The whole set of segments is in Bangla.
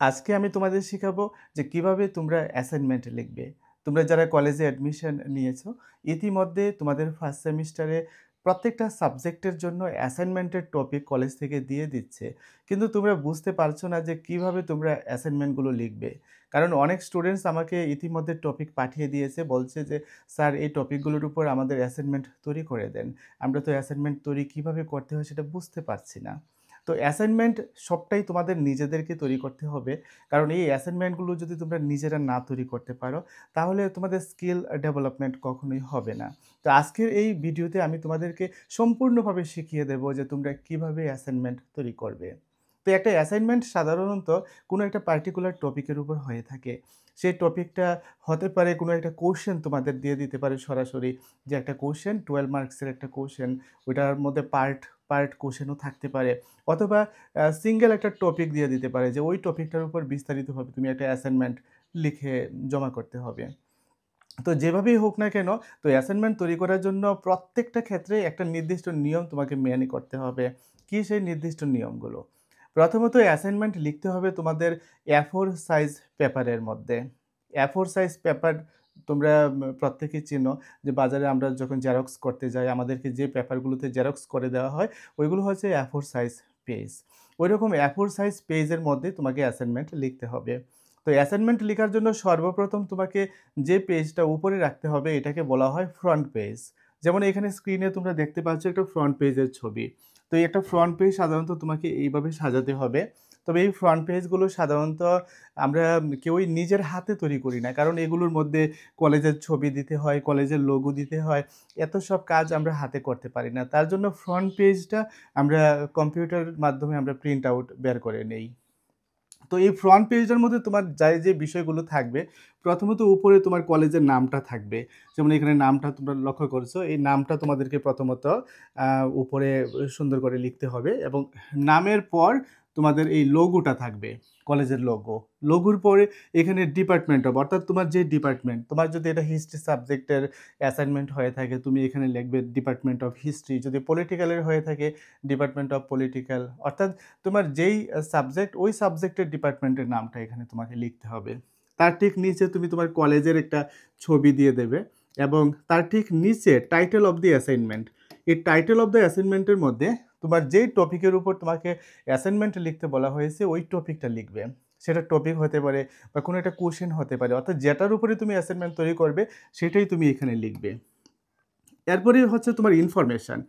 আজকে আমি তোমাদের শিখাবো যে কিভাবে তোমরা অ্যাসাইনমেন্ট লিখবে। তোমরা যারা কলেজে অ্যাডমিশন নিয়েছো, ইতিমধ্যে তোমাদের ফার্স্ট সেমিস্টারে প্রত্যেকটা সাবজেক্টের জন্য অ্যাসাইনমেন্টের টপিক কলেজ থেকে দিয়ে দিচ্ছে। কিন্তু তোমরা বুঝতে পারছো না যে কিভাবে তোমরা অ্যাসাইনমেন্টগুলো লিখবে। কারণ অনেক স্টুডেন্টস আমাকে ইতিমধ্যে টপিক পাঠিয়ে দিয়েছে, বলছে যে, "স্যার এই টপিকগুলোর উপর আমাদের অ্যাসাইনমেন্ট তৈরি করে দেন। আমরা তো অ্যাসাইনমেন্ট তৈরি কিভাবে করতে হয় সেটা বুঝতে পারছি না।" তো অ্যাসাইনমেন্ট সবটাই তোমাদের নিজেদেরকে তৈরি করতে হবে। কারণ এই অ্যাসাইনমেন্টগুলো যদি তোমরা নিজেরা না তৈরি করতে পারো, তাহলে তোমাদের স্কিল ডেভেলপমেন্ট কখনোই হবে না। তো আজকের এই ভিডিওতে আমি তোমাদেরকে সম্পূর্ণভাবে শিখিয়ে দেব যে তোমরা কিভাবে অ্যাসাইনমেন্ট তৈরি করবে। তো একটা অ্যাসাইনমেন্ট সাধারণত কোনো একটা পার্টিকুলার টপিকের উপর হয়ে থাকে। সেই টপিকটা হতে পারে কোনো একটা কোয়েশ্চেন তোমাদের দিয়ে দিতে পারে সরাসরি, যে একটা কোয়েশ্চেন 12 মার্কসের একটা কোয়েশ্চেন, ওইটার মধ্যে পার্ট কোয়েশ্চেনও থাকতে পারে। অথবা সিঙ্গেল একটা টপিক দিয়ে দিতে পারে যে ওই টপিকটার উপর বিস্তারিতভাবে তুমি একটা অ্যাসাইনমেন্ট লিখে জমা করতে হবে। তো যেভাবেই হোক না কেন, তো অ্যাসাইনমেন্ট তৈরি করার জন্য প্রত্যেকটা ক্ষেত্রে একটা নির্দিষ্ট নিয়ম তোমাকে মেনে করতে হবে। কি সেই নির্দিষ্ট নিয়মগুলো? প্রথমত অ্যাসাইনমেন্ট লিখতে হবে তোমাদের A4 সাইজ পেপারের মধ্যে। A4 সাইজ পেপার তোমরা প্রত্যেকেই চিনো যে বাজারে আমরা যখন জেরক্স করতে যাই আমাদেরকে যে পেপারগুলোতে জেরক্স করে দেওয়া হয় ওইগুলো হচ্ছে A4 সাইজ পেজ। ওইরকম A4 সাইজ পেজের মধ্যে তোমাকে অ্যাসাইনমেন্ট লিখতে হবে। তো অ্যাসাইনমেন্ট লেখার জন্য সর্বপ্রথম তোমাকে যে পেজটা উপরে রাখতে হবে এটাকে বলা হয় ফ্রন্ট পেজ। যেমন এখানে স্ক্রিনে তোমরা দেখতে পাচ্ছ একটা ফ্রন্ট পেজের ছবি। তো এই একটা ফ্রন্ট পেজ সাধারণত তোমাকে এইভাবে সাজাতে হবে। তবে এই ফ্রন্ট পেজগুলো সাধারণত আমরা কেউই নিজের হাতে তৈরি করি না। কারণ এগুলোর মধ্যে কলেজের ছবি দিতে হয়, কলেজের লোগো দিতে হয়। এত সব কাজ আমরা হাতে করতে পারি না। তার জন্য ফ্রন্ট পেজটা আমরা কম্পিউটারের মাধ্যমে আমরা প্রিন্ট আউট বের করে নেই। তো এই ফ্রন্ট পেজটার মধ্যে তোমার যে বিষয়গুলো থাকবে, প্রথমত উপরে তোমার কলেজের নামটা থাকবে। যেমন এখানে নামটা তোমরা লক্ষ্য করছো, এই নামটা তোমাদেরকে প্রথমত উপরে সুন্দর করে লিখতে হবে এবং নামের পর তোমাদের এই লোগোটা থাকবে, কলেজের লোগো। লোগোর পরে এখানে ডিপার্টমেন্ট অফ, অর্থাৎ তোমার যে ডিপার্টমেন্ট, তোমার যদি এটা হিস্ট্রি সাবজেক্টের অ্যাসাইনমেন্ট হয়ে থাকে তুমি এখানে লিখবে ডিপার্টমেন্ট অফ হিস্ট্রি। যদি পলিটিক্যালের হয়ে থাকে ডিপার্টমেন্ট অফ পলিটিক্যাল। অর্থাৎ তোমার যেই সাবজেক্ট ওই সাবজেক্টের ডিপার্টমেন্টের নামটা এখানে তোমাকে লিখতে হবে। তার ঠিক নিচে তুমি তোমার কলেজের একটা ছবি দিয়ে দেবে এবং তার ঠিক নিচে টাইটেল অফ দি অ্যাসাইনমেন্ট। এই টাইটেল অফ দ্য অ্যাসাইনমেন্টের মধ্যে তোমার যেই টপিকের উপর তোমাকে অ্যাসাইনমেন্ট লিখতে বলা হয়েছে ওই টপিকটা লিখবে। সেটা টপিক হতে পারে বা কোনো একটা কোশ্চেন হতে পারে, অর্থাৎ যেটার উপরে তুমি অ্যাসাইনমেন্ট তৈরি করবে সেটাই তুমি এখানে লিখবে। এরপরে হচ্ছে তোমার ইনফরমেশান।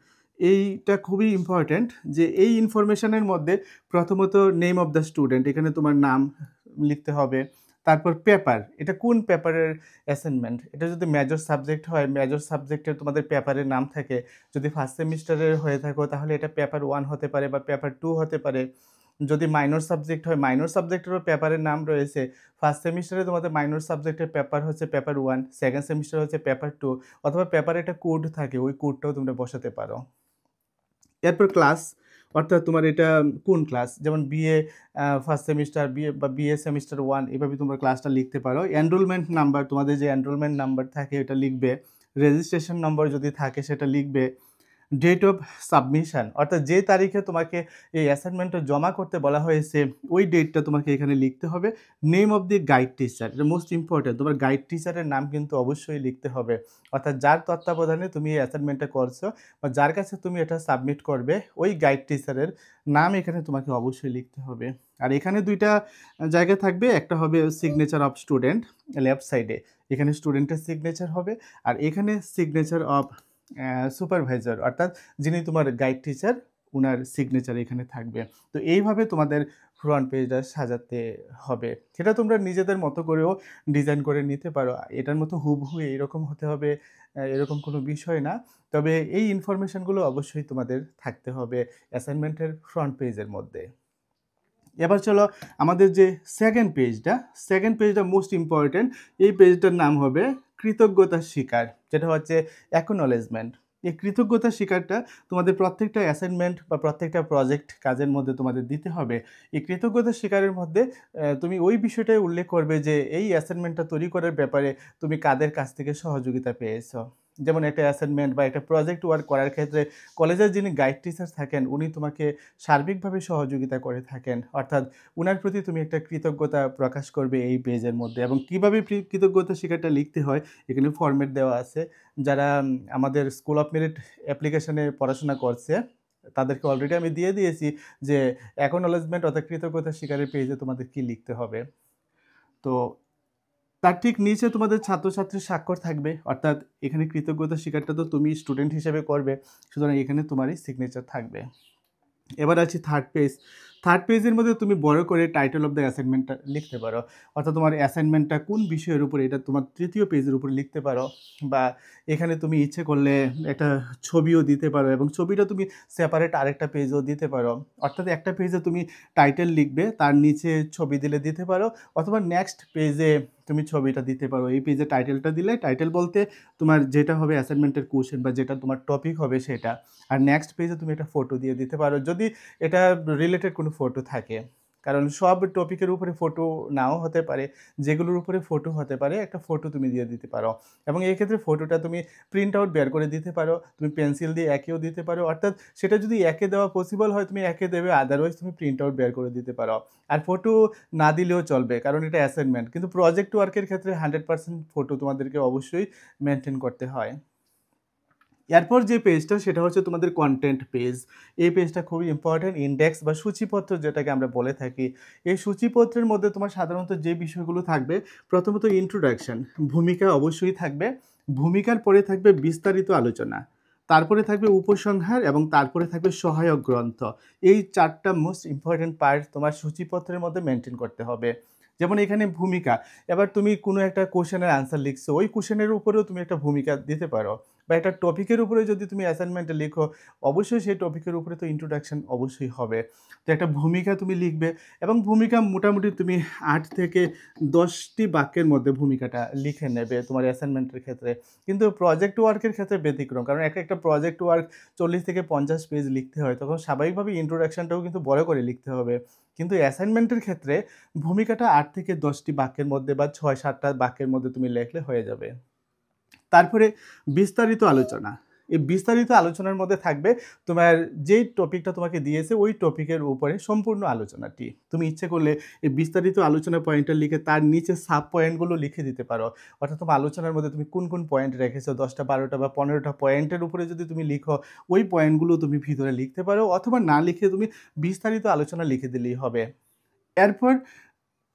এইটা খুবই ইম্পর্ট্যান্ট যে এই ইনফরমেশানের মধ্যে প্রথমত নেম অফ দ্য স্টুডেন্ট, এখানে তোমার নাম লিখতে হবে। তারপর পেপার, এটা কোন পেপারের অ্যাসাইনমেন্ট, এটা যদি মেজর সাবজেক্ট হয় মেজর সাবজেক্টের তোমাদের পেপারের নাম থাকে। যদি ফার্স্ট সেমিস্টারের হয়ে থাকো তাহলে এটা পেপার 1 হতে পারে বা পেপার 2 হতে পারে। যদি মাইনর সাবজেক্ট হয় মাইনর সাবজেক্টেরও পেপারের নাম রয়েছে। ফার্স্ট সেমিস্টারে তোমাদের মাইনর সাবজেক্টের পেপার হচ্ছে পেপার 1, সেকেন্ড সেমিস্টার হচ্ছে পেপার 2, অথবা পেপারে একটা কোড থাকে ওই কোডটাও তোমরা বসাতে পারো। এরপর ক্লাস, অর্থাৎ তোমার এটা কোন ক্লাস, যেমন বিএ ফার্স্ট সেমিস্টার, বিএ বা বিএ সেমিস্টার 1, এভাবে তোমরা ক্লাসটা লিখতে পারো। এনরোলমেন্ট নাম্বার, তোমাদের যে এনরোলমেন্ট নাম্বার থাকে এটা লিখবে। রেজিস্ট্রেশন নম্বর যদি থাকে সেটা লিখবে। ডেট অফ সাবমিশন, অর্থাৎ যে তারিখে তোমাকে এই অ্যাসাইনমেন্টটা জমা করতে বলা হয়েছে ওই ডেটটা তোমাকে এখানে লিখতে হবে। Name of the guide teacher, এটা মোস্ট ইম্পর্ট্যান্ট, তোমার গাইড টিচারের নাম কিন্তু অবশ্যই লিখতে হবে। অর্থাৎ যার তত্ত্বাবধানে তুমি এই অ্যাসাইনমেন্টটা করছো বা যার কাছে তুমি এটা সাবমিট করবে ওই গাইড টিচারের নাম এখানে তোমাকে অবশ্যই লিখতে হবে। আর এখানে দুইটা জায়গা থাকবে, একটা হবে সিগনেচার অফ স্টুডেন্ট লেফট সাইডে, এখানে স্টুডেন্টের সিগনেচার হবে। আর এখানে সিগনেচার অফ সুপারভাইজার, অর্থাৎ যিনি তোমার গাইড টিচার উনার সিগনেচার এখানে থাকবে। তো এইভাবে তোমাদের ফ্রন্ট পেজটা সাজাতে হবে। সেটা তোমরা নিজেদের মতো করেও ডিজাইন করে নিতে পারো। এটার মতো হুবহু এইরকম হতে হবে এরকম কোনো বিষয় না। তবে এই ইনফরমেশনগুলো অবশ্যই তোমাদের থাকতে হবে অ্যাসাইনমেন্টের ফ্রন্ট পেজের মধ্যে। এবার চলো আমাদের যে সেকেন্ড পেজটা মোস্ট ইম্পর্ট্যান্ট। এই পেজটার নাম হবে কৃতজ্ঞতা স্বীকার, যেটা হচ্ছে অ্যাকনোলেজমেন্ট। এই কৃতজ্ঞতা স্বীকারটা তোমাদের প্রত্যেকটা অ্যাসাইনমেন্ট বা প্রত্যেকটা প্রজেক্ট কাজের মধ্যে তোমাদের দিতে হবে। এই কৃতজ্ঞতা স্বীকারের মধ্যে তুমি ওই বিষয়টাই উল্লেখ করবে যে এই অ্যাসাইনমেন্টটা তৈরি করার ব্যাপারে তুমি কাদের কাছ থেকে সহযোগিতা পেয়েছো। যেমন একটা অ্যাসাইনমেন্ট বা একটা প্রজেক্ট ওয়ার্ক করার ক্ষেত্রে কলেজের যিনি গাইড টিচার থাকেন উনি তোমাকে সার্বিকভাবে সহযোগিতা করে থাকেন। অর্থাৎ উনার প্রতি তুমি একটা কৃতজ্ঞতা প্রকাশ করবে এই পেজের মধ্যে এবং কিভাবে কৃতজ্ঞতা স্বীকারটা লিখতে হয় এখানে ফরম্যাট দেওয়া আছে। যারা আমাদের স্কুল অফ মেরিট অ্যাপ্লিকেশনে পড়াশোনা করছে তাদেরকে অলরেডি আমি দিয়ে দিয়েছি যে অ্যাকনলেজমেন্ট অর্থাৎ কৃতজ্ঞতা স্বীকারের পেজে তোমাদের কি লিখতে হবে। তো তার ঠিক নিচে তোমাদের ছাত্রছাত্রীর স্বাক্ষর থাকবে, অর্থাৎ এখানে কৃতজ্ঞতা স্বীকারটা তো তুমি স্টুডেন্ট হিসেবে করবে, সুতরাং এখানে তোমারই সিগনেচার থাকবে। এবার আছি থার্ড পেজ। থার্ড পেজের মধ্যে তুমি বড় করে টাইটেল অফ দ্য অ্যাসাইনমেন্টটা লিখতে পারো, অর্থাৎ তোমার অ্যাসাইনমেন্টটা কোন বিষয়ের উপরে এটা তোমার তৃতীয় পেজের উপরে লিখতে পারো, বা এখানে তুমি ইচ্ছে করলে একটা ছবিও দিতে পারো এবং ছবিটা তুমি সেপারেট আরেকটা পেজও দিতে পারো। অর্থাৎ একটা পেজে তুমি টাইটেল লিখবে, তার নিচে ছবি দিলে দিতে পারো, অথবা নেক্সট পেজে তুমি ছবিটা দিতে পারো। এই পেজে টাইটেলটা দিলে, টাইটেল বলতে তোমার যেটা হবে অ্যাসাইনমেন্টের কোশ্চেন বা যেটা তোমার টপিক হবে সেটা, আর নেক্সট পেজে তুমি একটা ফটো দিয়ে দিতে পারো যদি এটা রিলেটেড কোনো ফটো থাকে, কারণ সব টপিকের উপরে ফটো নাও হতে পারে, যেগুলোর উপরে ফটো হতে পারে একটা ফটো তুমি দিয়ে দিতে পারো। এবং এই ক্ষেত্রে ফটোটা তুমি প্রিন্ট আউট বের করে দিতে পারো, তুমি পেন্সিল দিয়ে একেও দিতে পারো, অর্থাৎ সেটা যদি একে দেওয়া পসিবল হয় তুমি একে দেবে, আদারওয়াইজ তুমি প্রিন্ট আউট বের করে দিতে পারো। আর ফটো না দিলেও চলবে কারণ এটা অ্যাসাইনমেন্ট, কিন্তু প্রজেক্ট ওয়ার্কের ক্ষেত্রে 100% ফটো তোমাদেরকে অবশ্যই মেনটেন করতে হয়। এরপর যে পেজটা সেটা হচ্ছে তোমাদের কন্টেন্ট পেজ। এই পেজটা খুবই ইম্পর্ট্যান্ট, ইন্ডেক্স বা সূচিপত্র যেটাকে আমরা বলে থাকি। এই সূচিপত্রের মধ্যে তোমার সাধারণত যে বিষয়গুলো থাকবে, প্রথমত ইন্ট্রোডাকশন, ভূমিকা অবশ্যই থাকবে, ভূমিকার পরে থাকবে বিস্তারিত আলোচনা, তারপরে থাকবে উপসংহার এবং তারপরে থাকবে সহায়ক গ্রন্থ। এই চারটা মোস্ট ইম্পর্ট্যান্ট পার্ট তোমার সূচিপত্রের মধ্যে মেনটেন করতে হবে। যেমন এখানে ভূমিকা, এবার তুমি কোনো একটা কোশ্চেনের আনসার লিখছো, ওই কোশ্চেনের উপরেও তুমি একটা ভূমিকা দিতে পারো, বা একটা টপিকের উপরে যদি তুমি অ্যাসাইনমেন্টে লিখো অবশ্যই সেই টপিকের উপরে তো ইন্ট্রোডাকশন অবশ্যই হবে। তো একটা ভূমিকা তুমি লিখবে এবং ভূমিকা মোটামুটি তুমি 8 থেকে 10টি বাক্যের মধ্যে ভূমিকাটা লিখে নেবে তোমার অ্যাসাইনমেন্টের ক্ষেত্রে। কিন্তু প্রজেক্ট ওয়ার্কের ক্ষেত্রে ব্যতিক্রম, কারণ একটা প্রজেক্ট ওয়ার্ক 40 থেকে 50 পেজ লিখতে হয়, তখন স্বাভাবিকভাবে ইন্ট্রোডাকশনটাও কিন্তু বড় করে লিখতে হবে। কিন্তু অ্যাসাইনমেন্টের ক্ষেত্রে ভূমিকাটা 8 থেকে 10টি বাক্যের মধ্যে বা 6-7টা বাক্যের মধ্যে তুমি লিখলে হয়ে যাবে। তারপরে বিস্তারিত আলোচনা। এই বিস্তারিত আলোচনার মধ্যে থাকবে তোমার যেই টপিকটা তোমাকে দিয়েছে ওই টপিকের উপরে সম্পূর্ণ আলোচনাটি। তুমি ইচ্ছে করলে এই বিস্তারিত আলোচনা পয়েন্টটা লিখে তার নিচে সাব পয়েন্টগুলো লিখে দিতে পারো। অর্থাৎ তোমার আলোচনার মধ্যে তুমি কোন কোন পয়েন্ট রেখেছো, 10টা 12টা বা 15টা পয়েন্টের উপরে যদি তুমি লিখো, ওই পয়েন্টগুলো তুমি ভিতরে লিখতে পারো, অথবা না লিখে তুমি বিস্তারিত আলোচনা লিখে দিলেই হবে। এরপর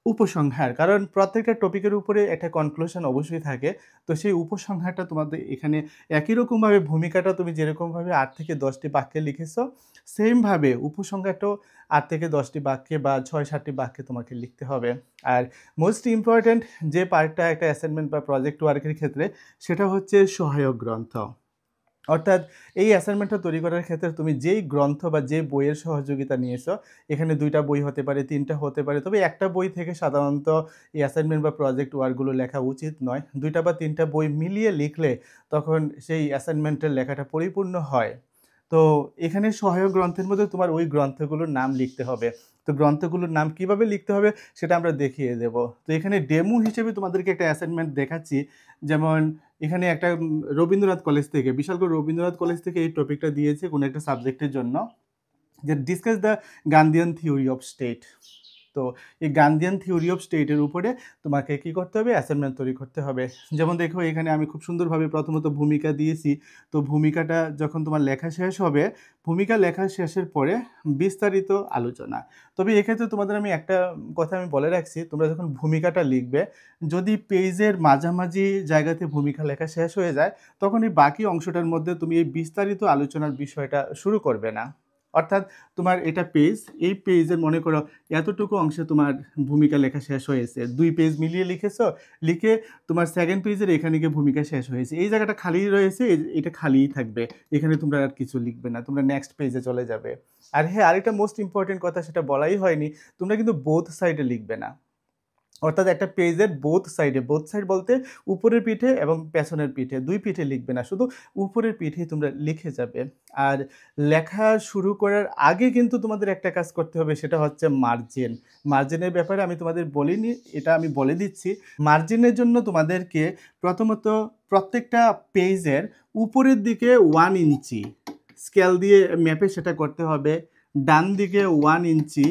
উপসংহার, কারণ প্রত্যেকটা টপিকের উপরে একটা কনক্লুশন অবশ্যই থাকে। তো সেই উপসংহারটা তোমাদের এখানে একই রকমভাবে ভূমিকাটা তুমি যেরকমভাবে 8 থেকে 10টি বাক্যে লিখেছো, সেমভাবে উপসংহারটাও 8 থেকে 10টি বাক্যে বা 6-7টি বাক্যে তোমাকে লিখতে হবে। আর মোস্ট ইম্পর্ট্যান্ট যে পার্টটা একটা অ্যাসাইনমেন্ট বা প্রজেক্ট ওয়ার্কের ক্ষেত্রে, সেটা হচ্ছে সহায়ক গ্রন্থ। অর্থাৎ এই অ্যাসাইনমেন্টটা তৈরি করার ক্ষেত্রে তুমি যেই গ্রন্থ বা যে বইয়ের সহযোগিতা নিয়েছো, এখানে 2টা বই হতে পারে, 3টা হতে পারে, তবে একটা বই থেকে সাধারণত এই অ্যাসাইনমেন্ট বা প্রজেক্ট ওয়ার্কগুলো লেখা উচিত নয়। 2টা বা 3টা বই মিলিয়ে লিখলে তখন সেই অ্যাসাইনমেন্টের লেখাটা পরিপূর্ণ হয়। তো এখানে সহায়ক গ্রন্থের মধ্যে তোমার ওই গ্রন্থগুলোর নাম লিখতে হবে। তো গ্রন্থগুলোর নাম কিভাবে লিখতে হবে সেটা আমরা দেখিয়ে দেব। তো এখানে ডেমো হিসেবে তোমাদেরকে একটা অ্যাসাইনমেন্ট দেখাচ্ছি। যেমন এখানে একটা রবীন্দ্রনাথ কলেজ থেকে, বিশালগড় রবীন্দ্রনাথ কলেজ থেকে এই টপিকটা দিয়েছে কোনো একটা সাবজেক্টের জন্য, যে discuss the Gandhian theory of state. তো এই গান্ধিয়ান থিওরি অফ স্টেটের উপরে তোমাকে কি করতে হবে, অ্যাসাইনমেন্ট তৈরি করতে হবে। যেমন দেখো এখানে আমি খুব সুন্দরভাবে প্রথমত ভূমিকা দিয়েছি। তো ভূমিকাটা যখন তোমার লেখা শেষ হবে, ভূমিকা লেখা শেষের পরে বিস্তারিত আলোচনা। তবে এক্ষেত্রে তোমাদের আমি একটা কথা আমি বলে রাখছি, তোমরা যখন ভূমিকাটা লিখবে, যদি পেজের মাঝামাঝি জায়গাতে ভূমিকা লেখা শেষ হয়ে যায়, তখন এই বাকি অংশটার মধ্যে তুমি এই বিস্তারিত আলোচনার বিষয়টা শুরু করবে না। অর্থাৎ তোমার এটা পেজ, এই পেজের মনে করো এতটুকু অংশে তোমার ভূমিকা লেখা শেষ হয়েছে, 2 পেজ মিলিয়ে লিখেছো, লিখে তোমার সেকেন্ড পেজের এখানে গিয়ে ভূমিকা শেষ হয়েছে, এই জায়গাটা খালি রয়েছে, এটা খালিই থাকবে, এখানে তোমরা আর কিছু লিখবে না, তোমরা নেক্সট পেজে চলে যাবে। আর হ্যাঁ, আরেকটা মোস্ট ইম্পর্টেন্ট কথা সেটা বলাই হয়নি, তোমরা কিন্তু বোথ সাইডে লিখবে না। অর্থাৎ একটা পেজের বোথ সাইড বলতে উপরের পিঠে এবং পেছনের পিঠে ২ পিঠে লিখবে না। শুধু উপরের পিঠেই তোমরা লিখে যাবে। আর লেখা শুরু করার আগে কিন্তু তোমাদের একটা কাজ করতে হবে, সেটা হচ্ছে মার্জিন। মার্জিনের ব্যাপারে আমি তোমাদের বলিনি, এটা আমি বলে দিচ্ছি। মার্জিনের জন্য তোমাদেরকে প্রথমত প্রত্যেকটা পেজের উপরের দিকে 1 ইঞ্চি স্কেল দিয়ে মেপে সেটা করতে হবে। ডান দিকে 1 ইঞ্চি,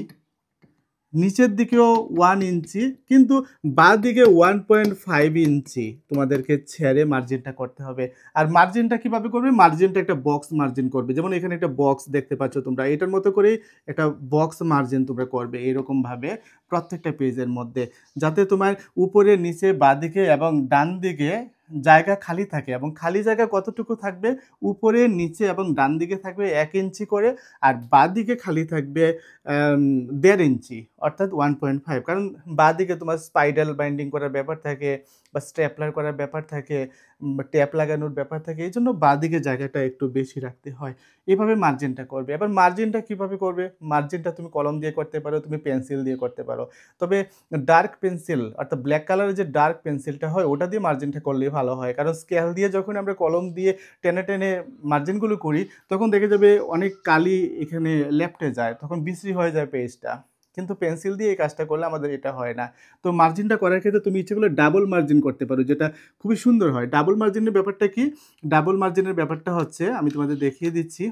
নিচের দিকেও 1 ইঞ্চি, কিন্তু বাঁ দিকে 1.5 ইঞ্চি তোমাদেরকে ছেড়ে মার্জিনটা করতে হবে। আর মার্জিনটা কিভাবে করবে? মার্জিনটা একটা বক্স মার্জিন করবে। যেমন এখানে একটা বক্স দেখতে পাচ্ছ তোমরা, এটার মতো করেই একটা বক্স মার্জিন তোমরা করবে এরকমভাবে প্রত্যেকটা পেজের মধ্যে, যাতে তোমার উপরে, নিচে, বাঁ দিকে এবং ডান দিকে জায়গা খালি থাকে। এবং খালি জায়গা কতটুকু থাকবে? উপরে, নিচে এবং ডান দিকে থাকবে 1 ইঞ্চি করে, আর বাঁ দিকে খালি থাকবে 1.5 ইঞ্চি, অর্থাৎ 1.5। কারণ বাঁ দিকে তোমার স্পাইরাল বাইন্ডিং করার ব্যাপার থাকে বা স্টেপলার করার ব্যাপার থাকে, ট্যাপ লাগানোর ব্যাপার থাকে, এই জন্য বাঁ দিকে জায়গাটা একটু বেশি রাখতে হয়। এভাবে মার্জিনটা করবে। এবার মার্জিনটা কিভাবে করবে? মার্জিনটা তুমি কলম দিয়ে করতে পারো, তুমি পেন্সিল দিয়ে করতে পারো। তবে ডার্ক পেন্সিল, অর্থাৎ ব্ল্যাক কালারের যে ডার্ক পেন্সিলটা হয় ওটা দিয়ে মার্জিনটা করলেই ভালো হয়। কারণ স্কেল দিয়ে যখন আমরা কলম দিয়ে টেনে টেনে মার্জিনগুলো করি, তখন দেখে যাবে অনেক কালি এখানে লেপ্টে যায়, তখন বিশ্রী হয়ে যায় পেজটা। কিন্তু পেন্সিল দিয়ে এই কাজটা করলে আমাদের এটা হয় না। তো মার্জিনটা করার ক্ষেত্রে তুমি ইচ্ছে করলে ডাবল মার্জিন করতে পারো, যেটা খুবই সুন্দর হয়। ডাবল মার্জিনের ব্যাপারটা কি? ডাবল মার্জিনের ব্যাপারটা হচ্ছে, আমি তোমাদের দেখিয়ে দিচ্ছি।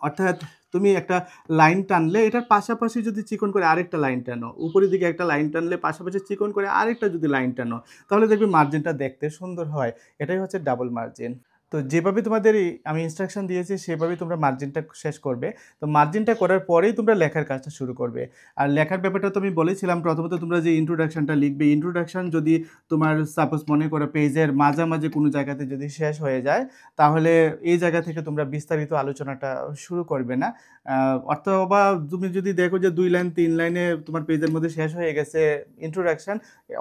অর্থাৎ তুমি একটা লাইন টানলে, এটার পাশাপাশি যদি চিকন করে আরেকটা লাইন টানো, উপরের দিকে একটা লাইন টানলে পাশাপাশি চিকন করে আরেকটা যদি লাইন টানো, তাহলে দেখবে মার্জিনটা দেখতে সুন্দর হয়। এটাই হচ্ছে ডাবল মার্জিন। তো যেভাবে তোমাদের আমি ইনস্ট্রাকশন দিয়েছি সেভাবেই তোমরা মার্জিনটা শেষ করবে। তো মার্জিনটা করার পরেই তোমরা লেখার কাজটা শুরু করবে। আর লেখার ব্যাপারটা তো আমি বলেছিলাম, প্রথমত তোমরা যে ইন্ট্রোডাকশনটা লিখবে, ইন্ট্রোডাকশন যদি তোমার সাপোজ মনে করো পেজের মাঝামাঝি কোনো জায়গাতে যদি শেষ হয়ে যায়, তাহলে এই জায়গা থেকে তোমরা বিস্তারিত আলোচনাটা শুরু করবে না। অথবা তুমি যদি দেখো যে 2 লাইন 3 লাইনে তোমার পেজের মধ্যে শেষ হয়ে গেছে ইন্ট্রোডাকশন,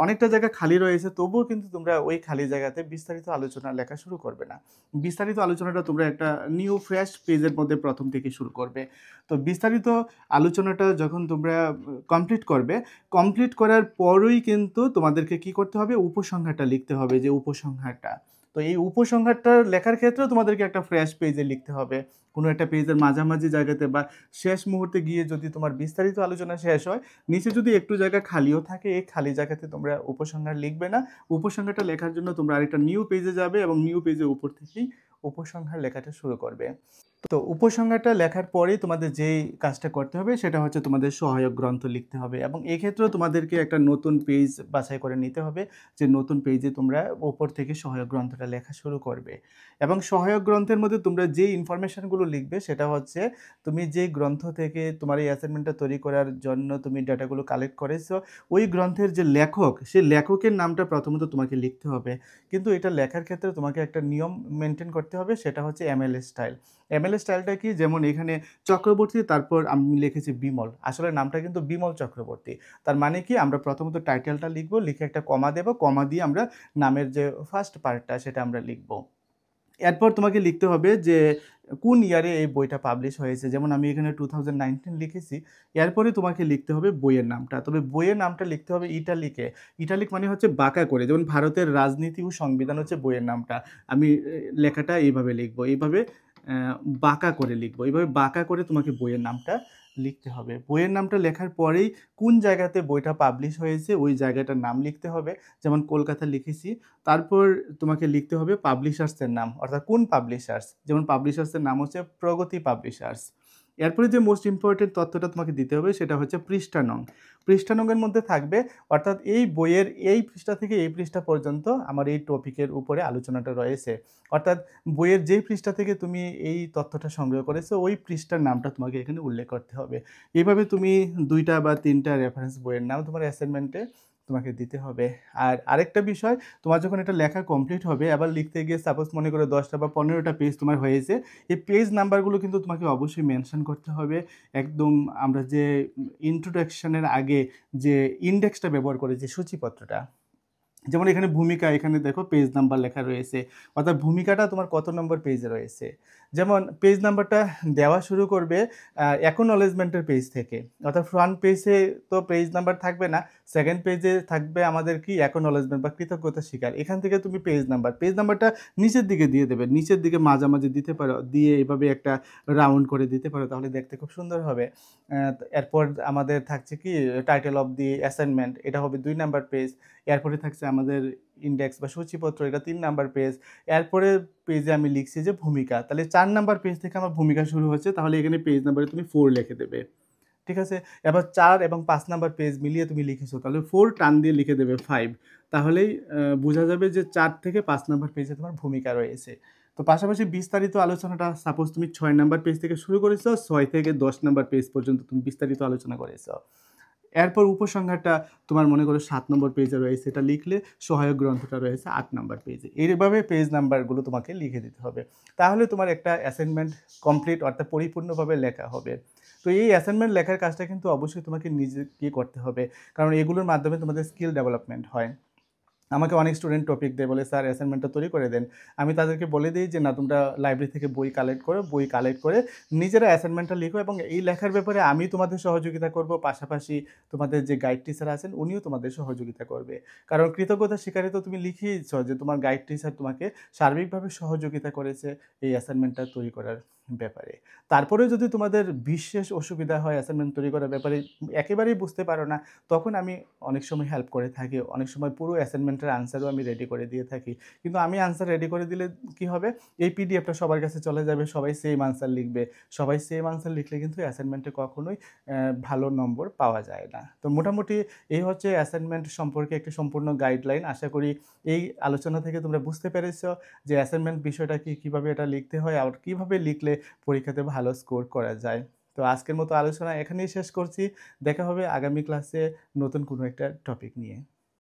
অনেকটা জায়গা খালি রয়েছে, তবুও কিন্তু তোমরা ওই খালি জায়গাতে বিস্তারিত আলোচনা লেখা শুরু করবে না। বিস্তারিত আলোচনাটা তোমরা একটা নিউ ফ্রেশ পেজের মধ্যে প্রথম থেকে শুরু করবে। তো বিস্তারিত আলোচনাটা যখন তোমরা কমপ্লিট করবে, কমপ্লিট করার পরই কিন্তু তোমাদেরকে কি করতে হবে? উপসংহারটা লিখতে হবে, যে উপসংহারটা। তো এই উপসংহারটা লেখার ক্ষেত্রেও তোমাদেরকে একটা ফ্রেশ পেজে লিখতে হবে। কোনো একটা পেজের মাঝামাঝি জায়গাতে বা শেষ মুহূর্তে গিয়ে যদি তোমার বিস্তারিত আলোচনা শেষ হয়, নিচে যদি একটু জায়গা খালিও থাকে, এই খালি জায়গাতে তোমরা উপসংহার লিখবে না। উপসংহারটা লেখার জন্য তোমরা আরেকটা নিউ পেজে যাবে এবং নিউ পেজের উপর থেকেই উপসংহার লেখাটা শুরু করবে। তো উপসংহারটা লেখার পরেই তোমাদের যেই কাজটা করতে হবে সেটা হচ্ছে তোমাদের সহায়ক গ্রন্থ লিখতে হবে। এবং এক্ষেত্রেও তোমাদেরকে একটা নতুন পেজ বাছাই করে নিতে হবে, যে নতুন পেজে তোমরা ওপর থেকে সহায়ক গ্রন্থটা লেখা শুরু করবে। এবং সহায়ক গ্রন্থের মধ্যে তোমরা যে ইনফরমেশনগুলো লিখবে সেটা হচ্ছে, তুমি যে গ্রন্থ থেকে তোমার এই অ্যাসাইনমেন্টটা তৈরি করার জন্য তুমি ডাটাগুলো কালেক্ট করেছো, ওই গ্রন্থের যে লেখক, সেই লেখকের নামটা প্রথমত তোমাকে লিখতে হবে। কিন্তু এটা লেখার ক্ষেত্রে তোমাকে একটা নিয়ম মেনটেন করতে হবে, সেটা হচ্ছে এমএলএ স্টাইল। এমএলএ স্টাইলটা কি? যেমন এখানে চক্রবর্তী, তারপর আমি লিখেছি বিমল, আসলে নামটা কিন্তু বিমল চক্রবর্তী। তার মানে কি, আমরা প্রথমত টাইটেলটা লিখবো, লিখে একটা কমা দেব, কমা দিয়ে আমরা নামের যে ফার্স্ট পার্টটা সেটা আমরা লিখবো। এরপর তোমাকে লিখতে হবে যে কোন ইয়ারে এই বইটা পাবলিশ হয়েছে। যেমন আমি এখানে 2019 লিখেছি। এরপরে তোমাকে লিখতে হবে বইয়ের নামটা। তবে বইয়ের নামটা লিখতে হবে ইটালিকে। ইটালিক মানে হচ্ছে বাঁকা করে, যেমন ভারতের রাজনীতি ও সংবিধান হচ্ছে বইয়ের নামটা। আমি লেখাটা এইভাবে লিখবো, এইভাবে বাঁকা করে লিখবো, এইভাবে বাঁকা করে তোমাকে বইয়ের নামটা লিখতে হবে। বইয়ের নামটা লেখার পরেই কোন জায়গাতে বইটা পাবলিশ হয়েছে ওই জায়গাটার নাম লিখতে হবে। যেমন কলকাতা লিখেছি। তারপর তোমাকে লিখতে হবে পাবলিশার্সের নাম, অর্থাৎ কোন পাবলিশার্স। যেমন পাবলিশার্সের নাম হচ্ছে প্রগতি পাবলিশার্স। এরপরে যে মোস্ট ইম্পর্টেন্ট তথ্যটা তোমাকে দিতে হবে সেটা হচ্ছে পৃষ্ঠা নং। পৃষ্ঠা নংয়ের মধ্যে থাকবে, অর্থাৎ এই বইয়ের এই পৃষ্ঠা থেকে এই পৃষ্ঠা পর্যন্ত আমার এই টপিকের উপরে আলোচনাটা রয়েছে। অর্থাৎ বইয়ের যেই পৃষ্ঠা থেকে তুমি এই তথ্যটা সংগ্রহ করেছো ওই পৃষ্ঠার নামটা তোমাকে এখানে উল্লেখ করতে হবে। এইভাবে তুমি 2টা বা 3টা রেফারেন্স বইয়ের নাম তোমার অ্যাসাইনমেন্টে তোমাকে দিতে হবে। আর আরেকটা বিষয়, তোমার যখন এটা লেখা কমপ্লিট হবে, আবার লিখতে গিয়ে সাপোজ মনে করো 10টা বা 15টা পেজ তোমার হয়েছে, এই পেজ নাম্বারগুলো কিন্তু তোমাকে অবশ্যই মেনশন করতে হবে। একদম আমরা যে ইন্ট্রোডাকশনের আগে যে ইন্ডেক্সটা ব্যবহার করেছি, সূচিপত্রটা, যেমন এখানে ভূমিকা, এখানে দেখো পেজ নাম্বার লেখা রয়েছে, অর্থাৎ ভূমিকাটা তোমার কত নম্বর পেজে রয়েছে। যেমন পেজ নাম্বারটা দেওয়া শুরু করবে অ্যাকনলেজমেন্টের পেজ থেকে। অর্থাৎ ফ্রন্ট পেজে তো পেজ নাম্বার থাকবে না। সেকেন্ড পেজে থাকবে আমাদের কি অ্যাকনলেজমেন্ট বা কৃতজ্ঞতা স্বীকার। এখান থেকে তুমি পেজ নাম্বারটা নিচের দিকে দিয়ে দেবে। নিচের দিকে মাঝামাঝি দিতে পারো। দিয়ে এভাবে একটা রাউন্ড করে দিতে পারো, তাহলে দেখতে খুব সুন্দর হবে। এরপর আমাদের থাকছে কি টাইটেল অফ দি অ্যাসাইনমেন্ট, এটা হবে ২ নাম্বার পেজ। এরপরে থাকছে আমাদের ইনডেক্স বা সূচিপত্র, এটা ৩ নাম্বার পেজ। এরপরে পেজে আমি লিখছি যে ভূমিকা, তাহলে ৪ নাম্বার পেজ থেকে আমার ভূমিকা শুরু হচ্ছে, তাহলে এখানে পেজ নাম্বারে তুমি 4 লিখে দেবে। ঠিক আছে? এবার ৪ এবং ৫ নাম্বার পেজ মিলিয়ে তুমি লিখেছো, তাহলে 4 টান দিয়ে লিখে দেবে 5, তাহলেই বোঝা যাবে যে ৪ থেকে ৫ নাম্বার পেজে তোমার ভূমিকা রয়েছে। তো পাশাপাশি বিস্তারিত আলোচনাটা সাপোজ তুমি ৬ নাম্বার পেজ থেকে শুরু করেছো, ৬ থেকে ১০ নাম্বার পেজ পর্যন্ত তুমি বিস্তারিত আলোচনা করেছো। এরপর উপসংহারটা তোমার মনে করো ৭ নম্বর পেজে রয়েছে, এটা লিখলে সহায়ক গ্রন্থটা রয়েছে ৮ নাম্বার পেজে। এইভাবে পেজ নাম্বারগুলো তোমাকে লিখে দিতে হবে। তাহলে তোমার একটা অ্যাসাইনমেন্ট কমপ্লিট অর্থাৎ পরিপূর্ণভাবে লেখা হবে। তো এই অ্যাসাইনমেন্ট লেখার কাজটা কিন্তু অবশ্যই তোমাকে নিজেকে করতে হবে। কারণ এগুলোর মাধ্যমে তোমাদের স্কিল ডেভেলপমেন্ট হয়। আমাকে অনেক স্টুডেন্ট টপিক দেয়, বলে স্যার অ্যাসাইনমেন্টটা তৈরি করে দেন। আমি তাদেরকে বলে দিই যে না, তোমরা লাইব্রেরি থেকে বই কালেক্ট করো, বই কালেক্ট করে নিজেরা অ্যাসাইনমেন্টটা লিখো এবং এই লেখার ব্যাপারে আমি তোমাদের সহযোগিতা করব, পাশাপাশি তোমাদের যে গাইড টিচার আছেন উনিও তোমাদের সহযোগিতা করবে। কারণ কৃতজ্ঞতা স্বীকারে তো তুমি লিখিয়েছ যে তোমার গাইড টিচার তোমাকে সার্বিকভাবে সহযোগিতা করেছে এই অ্যাসাইনমেন্টটা তৈরি করার ব্যাপারে। তারপরেও যদি তোমাদের বিশেষ অসুবিধা হয় অ্যাসাইনমেন্ট তৈরি করার ব্যাপারে, একেবারেই বুঝতে পারো না, তখন আমি অনেক সময় হেল্প করে থাকি। অনেক সময় পুরো অ্যাসাইনমেন্টের আনসারও আমি রেডি করে দিয়ে থাকি। কিন্তু আমি আনসার রেডি করে দিলে কি হবে, এই পিডিএফটা সবার কাছে চলে যাবে, সবাই সেম আনসার লিখবে। সবাই সেম আনসার লিখলে কিন্তু অ্যাসাইনমেন্টে কখনোই ভালো নম্বর পাওয়া যায় না। তো মোটামুটি এই হচ্ছে অ্যাসাইনমেন্ট সম্পর্কে একটি সম্পূর্ণ গাইডলাইন। আশা করি এই আলোচনা থেকে তোমরা বুঝতে পেরেছ যে অ্যাসাইনমেন্ট বিষয়টা কি, কীভাবে এটা লিখতে হয়, আর কীভাবে লিখলে পরীক্ষাতে ভালো স্কোর করা যায়। তো আজকের মতো আলোচনা এখানেই শেষ করছি। দেখা হবে আগামী ক্লাসে নতুন কোনো একটা টপিক নিয়ে।